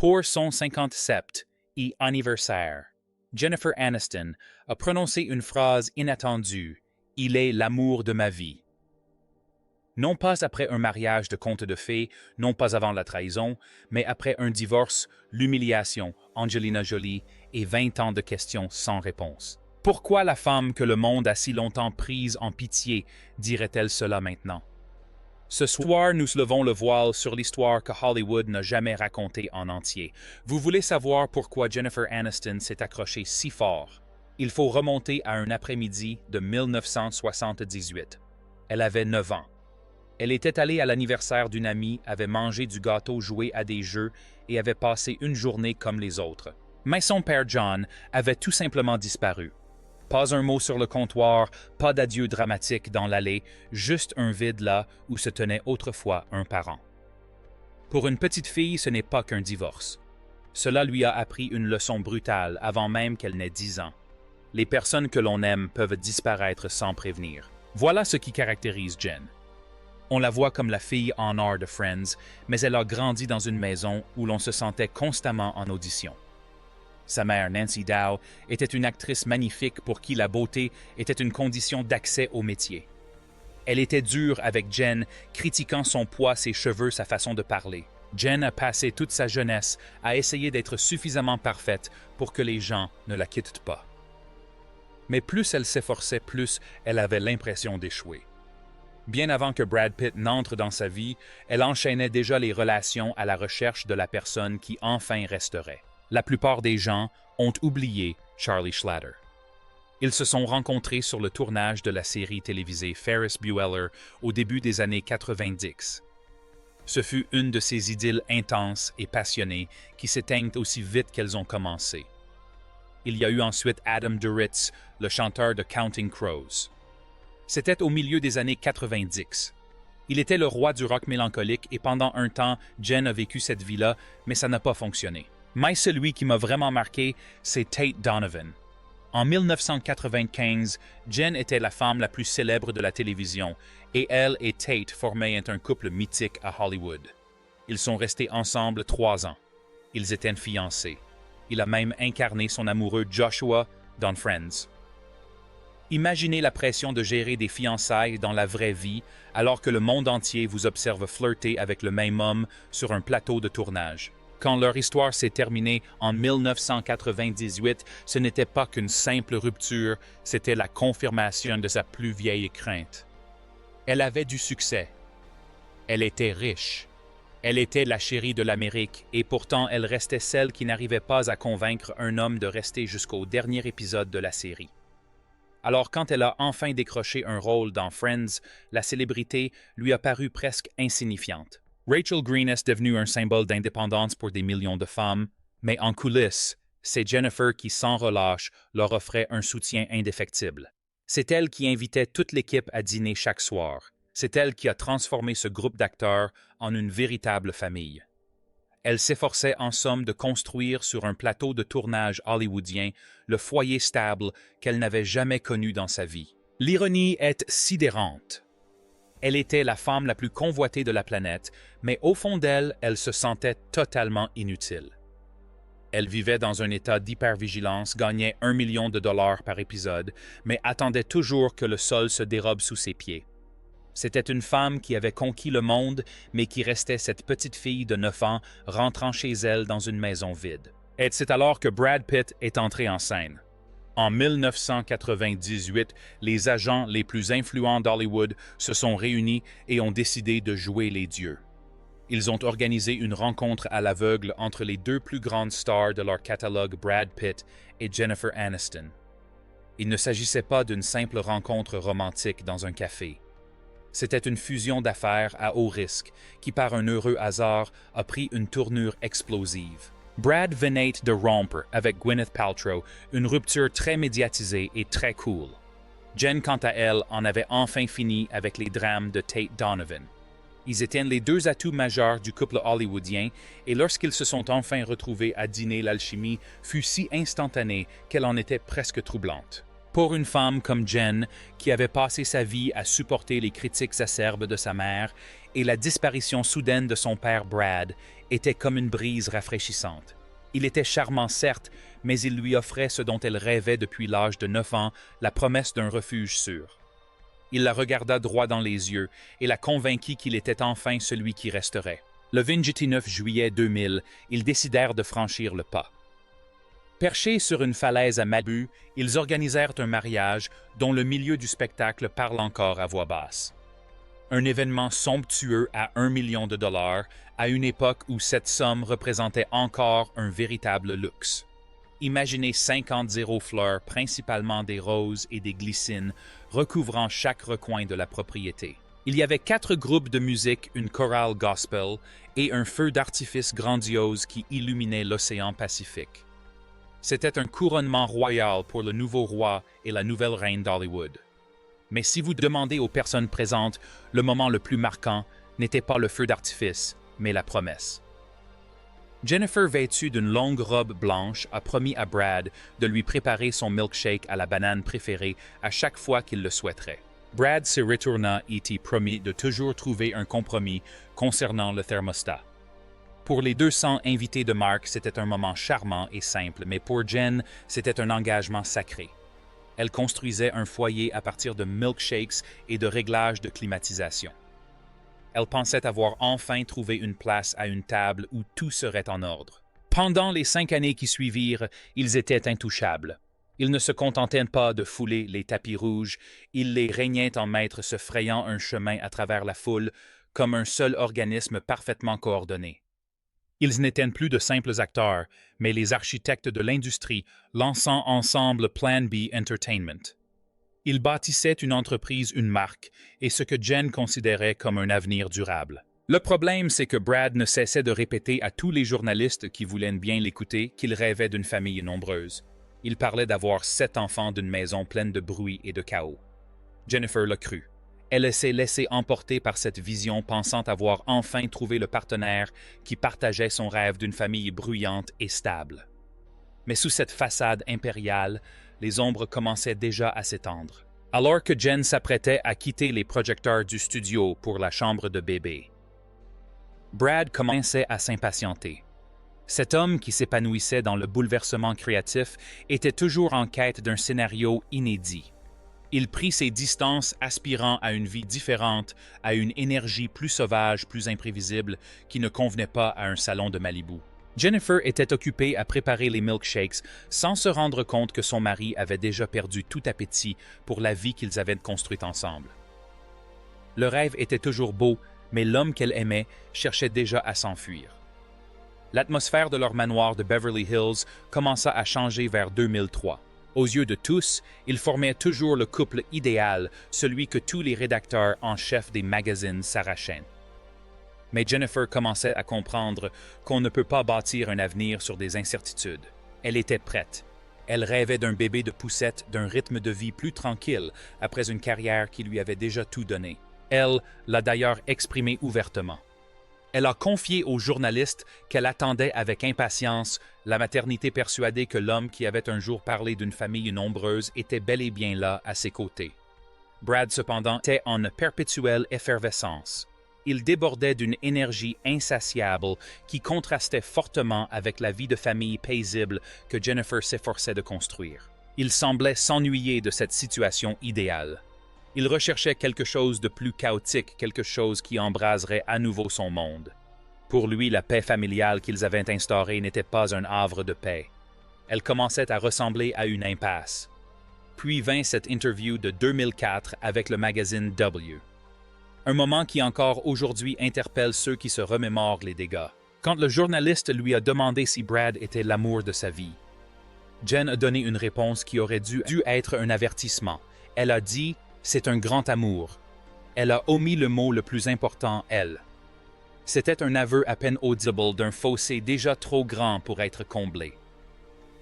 Pour son 57e anniversaire, Jennifer Aniston a prononcé une phrase inattendue « Il est l'amour de ma vie ». Non pas après un mariage de conte de fées, non pas avant la trahison, mais après un divorce, l'humiliation, Angelina Jolie et 20 ans de questions sans réponse. Pourquoi la femme que le monde a si longtemps prise en pitié dirait-elle cela maintenant? Ce soir, nous levons le voile sur l'histoire que Hollywood n'a jamais racontée en entier. Vous voulez savoir pourquoi Jennifer Aniston s'est accrochée si fort? Il faut remonter à un après-midi de 1978. Elle avait 9 ans. Elle était allée à l'anniversaire d'une amie, avait mangé du gâteau, joué à des jeux et avait passé une journée comme les autres. Mais son père John avait tout simplement disparu. Pas un mot sur le comptoir, pas d'adieu dramatique dans l'allée, juste un vide là où se tenait autrefois un parent. Pour une petite fille, ce n'est pas qu'un divorce. Cela lui a appris une leçon brutale avant même qu'elle n'ait 10 ans. Les personnes que l'on aime peuvent disparaître sans prévenir. Voilà ce qui caractérise Jen. On la voit comme la fille en or de Friends, mais elle a grandi dans une maison où l'on se sentait constamment en audition. Sa mère, Nancy Dow, était une actrice magnifique pour qui la beauté était une condition d'accès au métier. Elle était dure avec Jen, critiquant son poids, ses cheveux, sa façon de parler. Jen a passé toute sa jeunesse à essayer d'être suffisamment parfaite pour que les gens ne la quittent pas. Mais plus elle s'efforçait, plus elle avait l'impression d'échouer. Bien avant que Brad Pitt n'entre dans sa vie, elle enchaînait déjà les relations à la recherche de la personne qui enfin resterait. La plupart des gens ont oublié Charlie Schlatter. Ils se sont rencontrés sur le tournage de la série télévisée Ferris Bueller au début des années 90. Ce fut une de ces idylles intenses et passionnées qui s'éteignent aussi vite qu'elles ont commencé. Il y a eu ensuite Adam Duritz, le chanteur de Counting Crows. C'était au milieu des années 90. Il était le roi du rock mélancolique et pendant un temps, Jen a vécu cette vie-là, mais ça n'a pas fonctionné. Mais celui qui m'a vraiment marqué, c'est Tate Donovan. En 1995, Jen était la femme la plus célèbre de la télévision et elle et Tate formaient un couple mythique à Hollywood. Ils sont restés ensemble 3 ans. Ils étaient fiancés. Il a même incarné son amoureux Joshua dans Friends. Imaginez la pression de gérer des fiançailles dans la vraie vie alors que le monde entier vous observe flirter avec le même homme sur un plateau de tournage. Quand leur histoire s'est terminée en 1998, ce n'était pas qu'une simple rupture, c'était la confirmation de sa plus vieille crainte. Elle avait du succès. Elle était riche. Elle était la chérie de l'Amérique et pourtant elle restait celle qui n'arrivait pas à convaincre un homme de rester jusqu'au dernier épisode de la série. Alors quand elle a enfin décroché un rôle dans Friends, la célébrité lui a paru presque insignifiante. Rachel Green est devenue un symbole d'indépendance pour des millions de femmes, mais en coulisses, c'est Jennifer qui, sans relâche, leur offrait un soutien indéfectible. C'est elle qui invitait toute l'équipe à dîner chaque soir. C'est elle qui a transformé ce groupe d'acteurs en une véritable famille. Elle s'efforçait en somme de construire sur un plateau de tournage hollywoodien le foyer stable qu'elle n'avait jamais connu dans sa vie. L'ironie est sidérante. Elle était la femme la plus convoitée de la planète, mais au fond d'elle, elle se sentait totalement inutile. Elle vivait dans un état d'hypervigilance, gagnait $1 million par épisode, mais attendait toujours que le sol se dérobe sous ses pieds. C'était une femme qui avait conquis le monde, mais qui restait cette petite fille de 9 ans rentrant chez elle dans une maison vide. Et c'est alors que Brad Pitt est entré en scène. En 1998, les agents les plus influents d'Hollywood se sont réunis et ont décidé de jouer les dieux. Ils ont organisé une rencontre à l'aveugle entre les deux plus grandes stars de leur catalogue, Brad Pitt et Jennifer Aniston. Il ne s'agissait pas d'une simple rencontre romantique dans un café. C'était une fusion d'affaires à haut risque qui, par un heureux hasard, a pris une tournure explosive. Brad venait de rompre avec Gwyneth Paltrow, une rupture très médiatisée et très cool. Jen, quant à elle, en avait enfin fini avec les drames de Tate Donovan. Ils étaient les deux atouts majeurs du couple hollywoodien et lorsqu'ils se sont enfin retrouvés à dîner, l'alchimie fut si instantanée qu'elle en était presque troublante. Pour une femme comme Jen, qui avait passé sa vie à supporter les critiques acerbes de sa mère et la disparition soudaine de son père Brad, était comme une brise rafraîchissante. Il était charmant certes, mais il lui offrait ce dont elle rêvait depuis l'âge de 9 ans, la promesse d'un refuge sûr. Il la regarda droit dans les yeux et la convainquit qu'il était enfin celui qui resterait. Le 29 juillet 2000, ils décidèrent de franchir le pas. Perchés sur une falaise à Malibu, ils organisèrent un mariage dont le milieu du spectacle parle encore à voix basse. Un événement somptueux à 1 million de dollars, à une époque où cette somme représentait encore un véritable luxe. Imaginez 50 fleurs, principalement des roses et des glycines, recouvrant chaque recoin de la propriété. Il y avait 4 groupes de musique, une chorale gospel et un feu d'artifice grandiose qui illuminait l'océan Pacifique. C'était un couronnement royal pour le nouveau roi et la nouvelle reine d'Hollywood. Mais si vous demandez aux personnes présentes, le moment le plus marquant n'était pas le feu d'artifice, mais la promesse. Jennifer, vêtue d'une longue robe blanche, a promis à Brad de lui préparer son milkshake à la banane préférée à chaque fois qu'il le souhaiterait. Brad se retourna et y promit de toujours trouver un compromis concernant le thermostat. Pour les 200 invités de Mark, c'était un moment charmant et simple, mais pour Jen, c'était un engagement sacré. Elle construisait un foyer à partir de milkshakes et de réglages de climatisation. Elle pensait avoir enfin trouvé une place à une table où tout serait en ordre. Pendant les 5 années qui suivirent, ils étaient intouchables. Ils ne se contentaient pas de fouler les tapis rouges, ils les régnaient en maîtres se frayant un chemin à travers la foule comme un seul organisme parfaitement coordonné. Ils n'étaient plus de simples acteurs, mais les architectes de l'industrie lançant ensemble Plan B Entertainment. Ils bâtissaient une entreprise, une marque, et ce que Jen considérait comme un avenir durable. Le problème, c'est que Brad ne cessait de répéter à tous les journalistes qui voulaient bien l'écouter qu'il rêvait d'une famille nombreuse. Il parlait d'avoir 7 enfants d'une maison pleine de bruit et de chaos. Jennifer le crut. Elle s'est laissée emporter par cette vision, pensant avoir enfin trouvé le partenaire qui partageait son rêve d'une famille bruyante et stable. Mais sous cette façade impériale, les ombres commençaient déjà à s'étendre. Alors que Jen s'apprêtait à quitter les projecteurs du studio pour la chambre de bébé, Brad commençait à s'impatienter. Cet homme qui s'épanouissait dans le bouleversement créatif était toujours en quête d'un scénario inédit. Il prit ses distances, aspirant à une vie différente, à une énergie plus sauvage, plus imprévisible, qui ne convenait pas à un salon de Malibu. Jennifer était occupée à préparer les milkshakes sans se rendre compte que son mari avait déjà perdu tout appétit pour la vie qu'ils avaient construite ensemble. Le rêve était toujours beau, mais l'homme qu'elle aimait cherchait déjà à s'enfuir. L'atmosphère de leur manoir de Beverly Hills commença à changer vers 2003. Aux yeux de tous, ils formaient toujours le couple idéal, celui que tous les rédacteurs en chef des magazines s'arrachaient. Mais Jennifer commençait à comprendre qu'on ne peut pas bâtir un avenir sur des incertitudes. Elle était prête. Elle rêvait d'un bébé de poussette, d'un rythme de vie plus tranquille après une carrière qui lui avait déjà tout donné. Elle l'a d'ailleurs exprimé ouvertement. Elle a confié aux journalistes qu'elle attendait avec impatience la maternité, persuadée que l'homme qui avait un jour parlé d'une famille nombreuse était bel et bien là à ses côtés. Brad, cependant, était en perpétuelle effervescence. Il débordait d'une énergie insatiable qui contrastait fortement avec la vie de famille paisible que Jennifer s'efforçait de construire. Il semblait s'ennuyer de cette situation idéale. Il recherchait quelque chose de plus chaotique, quelque chose qui embraserait à nouveau son monde. Pour lui, la paix familiale qu'ils avaient instaurée n'était pas un havre de paix. Elle commençait à ressembler à une impasse. Puis vint cette interview de 2004 avec le magazine W. Un moment qui encore aujourd'hui interpelle ceux qui se remémorent les dégâts. Quand le journaliste lui a demandé si Brad était l'amour de sa vie, Jen a donné une réponse qui aurait dû être un avertissement. Elle a dit « C'est un grand amour ». Elle a omis le mot le plus important, elle. C'était un aveu à peine audible d'un fossé déjà trop grand pour être comblé.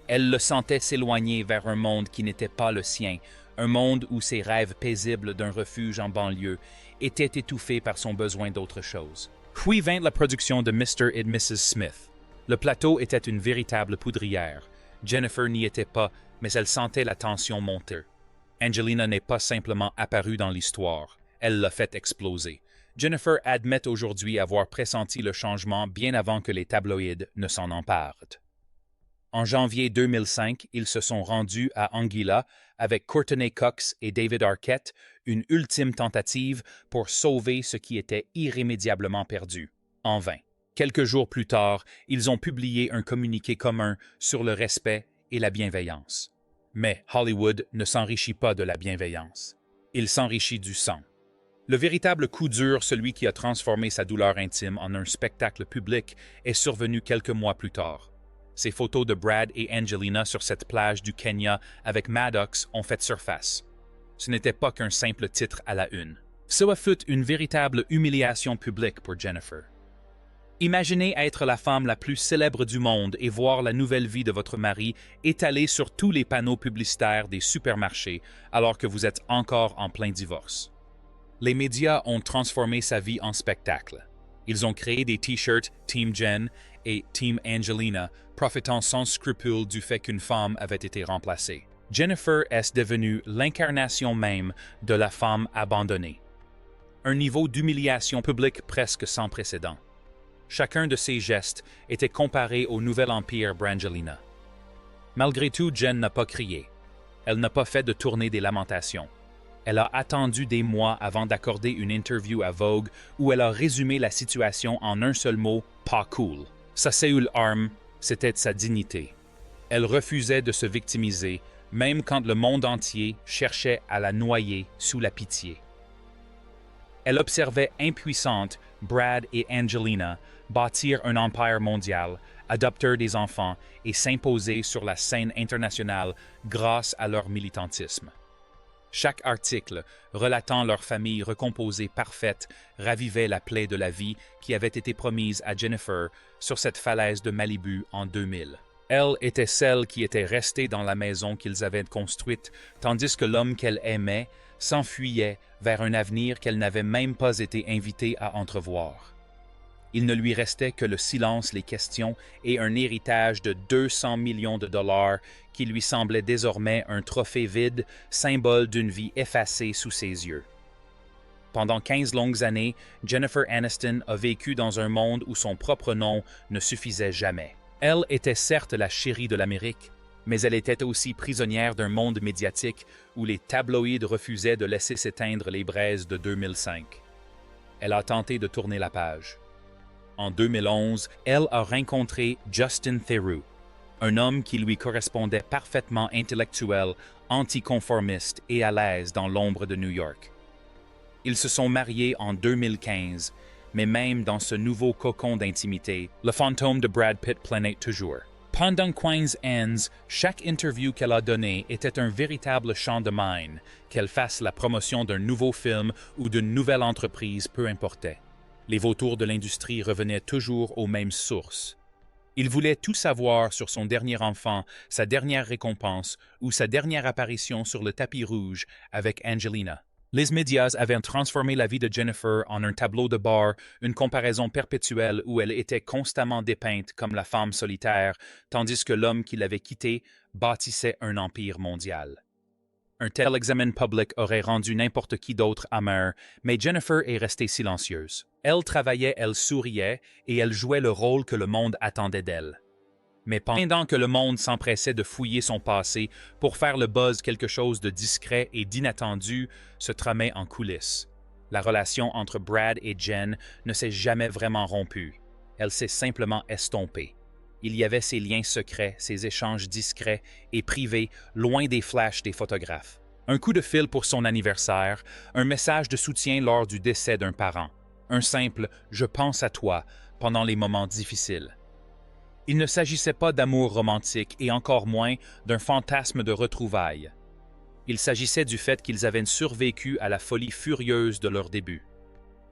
Elle le sentait s'éloigner vers un monde qui n'était pas le sien, un monde où ses rêves paisibles d'un refuge en banlieue étaient étouffés par son besoin d'autre chose. Puis vint la production de Mr. et Mrs. Smith. Le plateau était une véritable poudrière. Jennifer n'y était pas, mais elle sentait la tension monter. Angelina n'est pas simplement apparue dans l'histoire, elle l'a fait exploser. Jennifer admet aujourd'hui avoir pressenti le changement bien avant que les tabloïds ne s'en emparent. En janvier 2005, ils se sont rendus à Anguilla avec Courtney Cox et David Arquette, une ultime tentative pour sauver ce qui était irrémédiablement perdu. En vain. Quelques jours plus tard, ils ont publié un communiqué commun sur le respect et la bienveillance. Mais Hollywood ne s'enrichit pas de la bienveillance. Il s'enrichit du sang. Le véritable coup dur, celui qui a transformé sa douleur intime en un spectacle public, est survenu quelques mois plus tard. Ces photos de Brad et Angelina sur cette plage du Kenya avec Maddox ont fait surface. Ce n'était pas qu'un simple titre à la une. Cela fut une véritable humiliation publique pour Jennifer. Imaginez être la femme la plus célèbre du monde et voir la nouvelle vie de votre mari étalée sur tous les panneaux publicitaires des supermarchés alors que vous êtes encore en plein divorce. Les médias ont transformé sa vie en spectacle. Ils ont créé des t-shirts Team Jen et Team Angelina, profitant sans scrupule du fait qu'une femme avait été remplacée. Jennifer est devenue l'incarnation même de la femme abandonnée. Un niveau d'humiliation publique presque sans précédent. Chacun de ses gestes était comparé au nouvel empire Brangelina. Malgré tout, Jen n'a pas crié. Elle n'a pas fait de tournée des lamentations. Elle a attendu des mois avant d'accorder une interview à Vogue où elle a résumé la situation en un seul mot, pas cool. Sa seule arme, c'était sa dignité. Elle refusait de se victimiser, même quand le monde entier cherchait à la noyer sous la pitié. Elle observait impuissante Brad et Angelina bâtir un empire mondial, adopter des enfants et s'imposer sur la scène internationale grâce à leur militantisme. Chaque article relatant leur famille recomposée parfaite ravivait la plaie de la vie qui avait été promise à Jennifer sur cette falaise de Malibu en 2000. Elle était celle qui était restée dans la maison qu'ils avaient construite, tandis que l'homme qu'elle aimait s'enfuyait vers un avenir qu'elle n'avait même pas été invitée à entrevoir. Il ne lui restait que le silence, les questions et un héritage de 200 millions de dollars qui lui semblait désormais un trophée vide, symbole d'une vie effacée sous ses yeux. Pendant 15 longues années, Jennifer Aniston a vécu dans un monde où son propre nom ne suffisait jamais. Elle était certes la chérie de l'Amérique, mais elle était aussi prisonnière d'un monde médiatique où les tabloïds refusaient de laisser s'éteindre les braises de 2005. Elle a tenté de tourner la page. En 2011, elle a rencontré Justin Theroux, un homme qui lui correspondait parfaitement intellectuel, anticonformiste et à l'aise dans l'ombre de New York. Ils se sont mariés en 2015, mais même dans ce nouveau cocon d'intimité, le fantôme de Brad Pitt planait toujours. Pendant Queen's Ends, chaque interview qu'elle a donnée était un véritable champ de mine, qu'elle fasse la promotion d'un nouveau film ou d'une nouvelle entreprise, peu importait. Les vautours de l'industrie revenaient toujours aux mêmes sources. Ils voulaient tout savoir sur son dernier enfant, sa dernière récompense ou sa dernière apparition sur le tapis rouge avec Angelina. Les médias avaient transformé la vie de Jennifer en un tableau de bord, une comparaison perpétuelle où elle était constamment dépeinte comme la femme solitaire, tandis que l'homme qui l'avait quittée bâtissait un empire mondial. Un tel examen public aurait rendu n'importe qui d'autre amer, mais Jennifer est restée silencieuse. Elle travaillait, elle souriait, et elle jouait le rôle que le monde attendait d'elle. Mais pendant que le monde s'empressait de fouiller son passé pour faire le buzz quelque chose de discret et d'inattendu, se tramait en coulisses. La relation entre Brad et Jen ne s'est jamais vraiment rompue. Elle s'est simplement estompée. Il y avait ces liens secrets, ces échanges discrets et privés, loin des flashs des photographes. Un coup de fil pour son anniversaire, un message de soutien lors du décès d'un parent, un simple « je pense à toi » pendant les moments difficiles. Il ne s'agissait pas d'amour romantique et encore moins d'un fantasme de retrouvailles. Il s'agissait du fait qu'ils avaient survécu à la folie furieuse de leur début.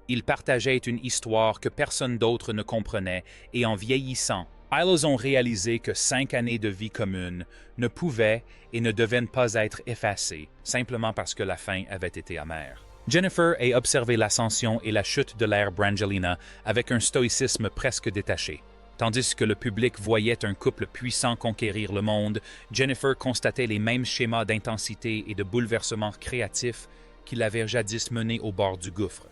Ils partageaient une histoire que personne d'autre ne comprenait et en vieillissant, ils ont réalisé que 5 années de vie commune ne pouvaient et ne devaient pas être effacées simplement parce que la fin avait été amère. Jennifer a observé l'ascension et la chute de l'ère Brangelina avec un stoïcisme presque détaché. Tandis que le public voyait un couple puissant conquérir le monde, Jennifer constatait les mêmes schémas d'intensité et de bouleversement créatif qui l'avaient jadis mené au bord du gouffre.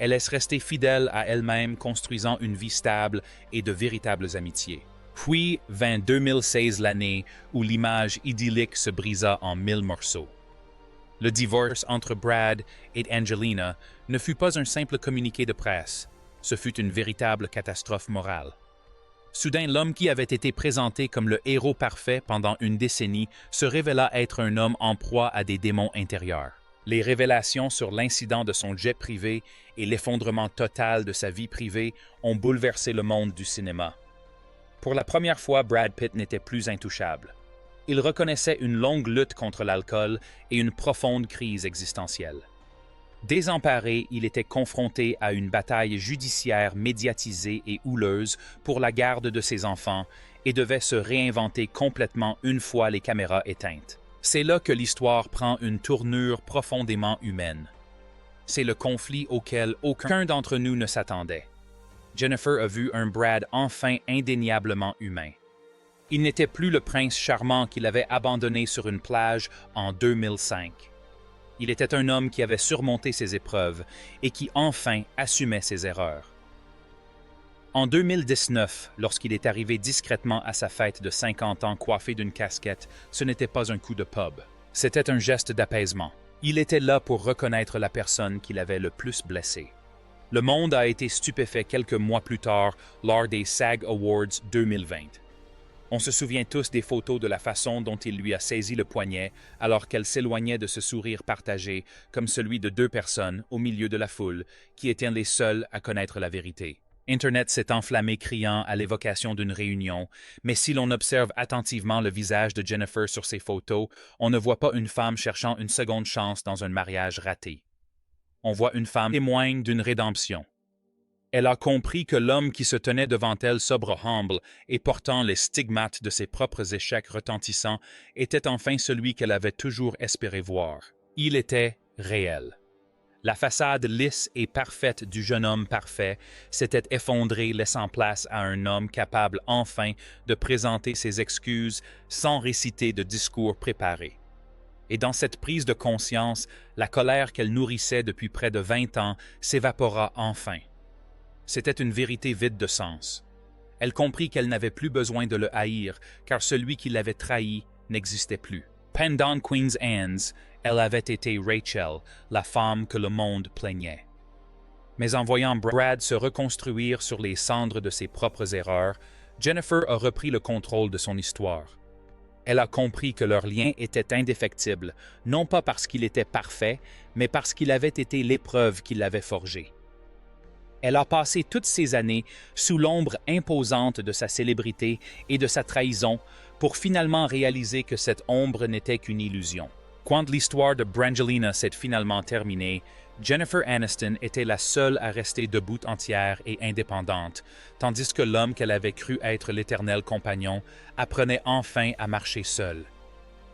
Elle est restée fidèle à elle-même, construisant une vie stable et de véritables amitiés. Puis vint 2016, l'année où l'image idyllique se brisa en 1000 morceaux. Le divorce entre Brad et Angelina ne fut pas un simple communiqué de presse, ce fut une véritable catastrophe morale. Soudain, l'homme qui avait été présenté comme le héros parfait pendant une décennie se révéla être un homme en proie à des démons intérieurs. Les révélations sur l'incident de son jet privé et l'effondrement total de sa vie privée ont bouleversé le monde du cinéma. Pour la première fois, Brad Pitt n'était plus intouchable. Il reconnaissait une longue lutte contre l'alcool et une profonde crise existentielle. Désemparé, il était confronté à une bataille judiciaire médiatisée et houleuse pour la garde de ses enfants et devait se réinventer complètement une fois les caméras éteintes. C'est là que l'histoire prend une tournure profondément humaine. C'est le conflit auquel aucun d'entre nous ne s'attendait. Jennifer a vu un Brad enfin indéniablement humain. Il n'était plus le prince charmant qu'il avait abandonné sur une plage en 2005. Il était un homme qui avait surmonté ses épreuves et qui enfin assumait ses erreurs. En 2019, lorsqu'il est arrivé discrètement à sa fête de 50 ans coiffé d'une casquette, ce n'était pas un coup de pub. C'était un geste d'apaisement. Il était là pour reconnaître la personne qui l'avait le plus blessé. Le monde a été stupéfait quelques mois plus tard lors des SAG Awards 2020. On se souvient tous des photos de la façon dont il lui a saisi le poignet alors qu'elle s'éloignait de ce sourire partagé comme celui de deux personnes au milieu de la foule qui étaient les seules à connaître la vérité. Internet s'est enflammé criant à l'évocation d'une réunion, mais si l'on observe attentivement le visage de Jennifer sur ces photos, on ne voit pas une femme cherchant une seconde chance dans un mariage raté. On voit une femme témoigne d'une rédemption. Elle a compris que l'homme qui se tenait devant elle sobre humble et portant les stigmates de ses propres échecs retentissants était enfin celui qu'elle avait toujours espéré voir. Il était réel. La façade lisse et parfaite du jeune homme parfait s'était effondrée, laissant place à un homme capable enfin de présenter ses excuses sans réciter de discours préparés. Et dans cette prise de conscience, la colère qu'elle nourrissait depuis près de 20 ans s'évapora enfin. C'était une vérité vide de sens. Elle comprit qu'elle n'avait plus besoin de le haïr, car celui qui l'avait trahi n'existait plus. Pendant Queen's Anne's, elle avait été Rachel, la femme que le monde plaignait. Mais en voyant Brad se reconstruire sur les cendres de ses propres erreurs, Jennifer a repris le contrôle de son histoire. Elle a compris que leur lien était indéfectible, non pas parce qu'il était parfait, mais parce qu'il avait été l'épreuve qui l'avait forgé. Elle a passé toutes ces années sous l'ombre imposante de sa célébrité et de sa trahison pour finalement réaliser que cette ombre n'était qu'une illusion. Quand l'histoire de Brangelina s'est finalement terminée, Jennifer Aniston était la seule à rester debout entière et indépendante, tandis que l'homme qu'elle avait cru être l'éternel compagnon apprenait enfin à marcher seul.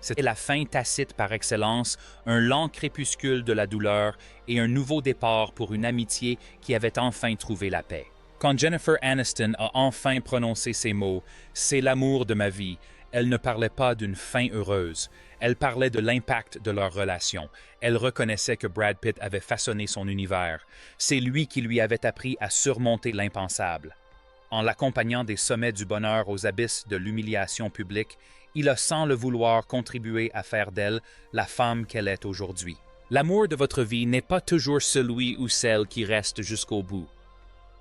C'était la fin tacite par excellence, un lent crépuscule de la douleur et un nouveau départ pour une amitié qui avait enfin trouvé la paix. Quand Jennifer Aniston a enfin prononcé ces mots « C'est l'amour de ma vie », elle ne parlait pas d'une fin heureuse. Elle parlait de l'impact de leur relation. Elle reconnaissait que Brad Pitt avait façonné son univers. C'est lui qui lui avait appris à surmonter l'impensable. En l'accompagnant des sommets du bonheur aux abysses de l'humiliation publique, il a sans le vouloir contribué à faire d'elle la femme qu'elle est aujourd'hui. L'amour de votre vie n'est pas toujours celui ou celle qui reste jusqu'au bout.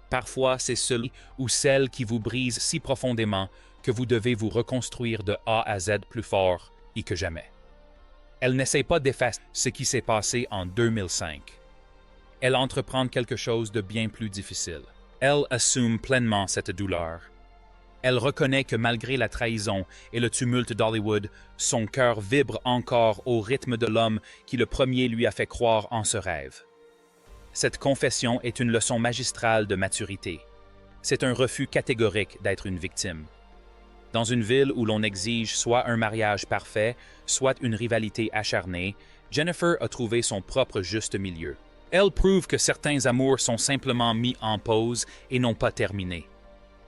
Parfois, c'est celui ou celle qui vous brise si profondément que vous devez vous reconstruire de A à Z plus fort et que jamais. Elle n'essaie pas d'effacer ce qui s'est passé en 2005. Elle entreprend quelque chose de bien plus difficile. Elle assume pleinement cette douleur. Elle reconnaît que malgré la trahison et le tumulte d'Hollywood, son cœur vibre encore au rythme de l'homme qui le premier lui a fait croire en ce rêve. Cette confession est une leçon magistrale de maturité. C'est un refus catégorique d'être une victime. Dans une ville où l'on exige soit un mariage parfait, soit une rivalité acharnée, Jennifer a trouvé son propre juste milieu. Elle prouve que certains amours sont simplement mis en pause et non pas terminés.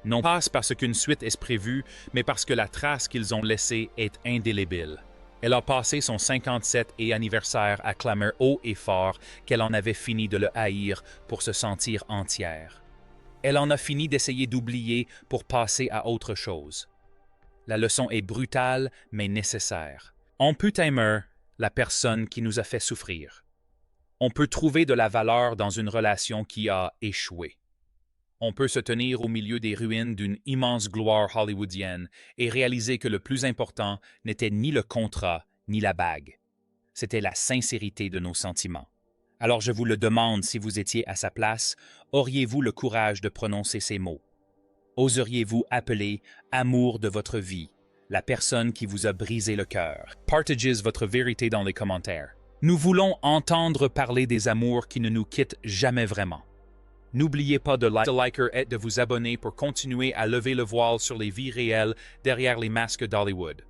Non pas parce qu'une suite est prévue, mais parce que la trace qu'ils ont laissée est indélébile. Elle a passé son 57 et anniversaire à clamer haut et fort qu'elle en avait fini de le haïr pour se sentir entière. Elle en a fini d'essayer d'oublier pour passer à autre chose. La leçon est brutale, mais nécessaire. On peut aimer la personne qui nous a fait souffrir. On peut trouver de la valeur dans une relation qui a échoué. On peut se tenir au milieu des ruines d'une immense gloire hollywoodienne et réaliser que le plus important n'était ni le contrat ni la bague. C'était la sincérité de nos sentiments. Alors je vous le demande, si vous étiez à sa place, auriez-vous le courage de prononcer ces mots? Oseriez-vous appeler amour de votre vie la personne qui vous a brisé le cœur? Partagez votre vérité dans les commentaires. Nous voulons entendre parler des amours qui ne nous quittent jamais vraiment. N'oubliez pas de liker et de vous abonner pour continuer à lever le voile sur les vies réelles derrière les masques d'Hollywood.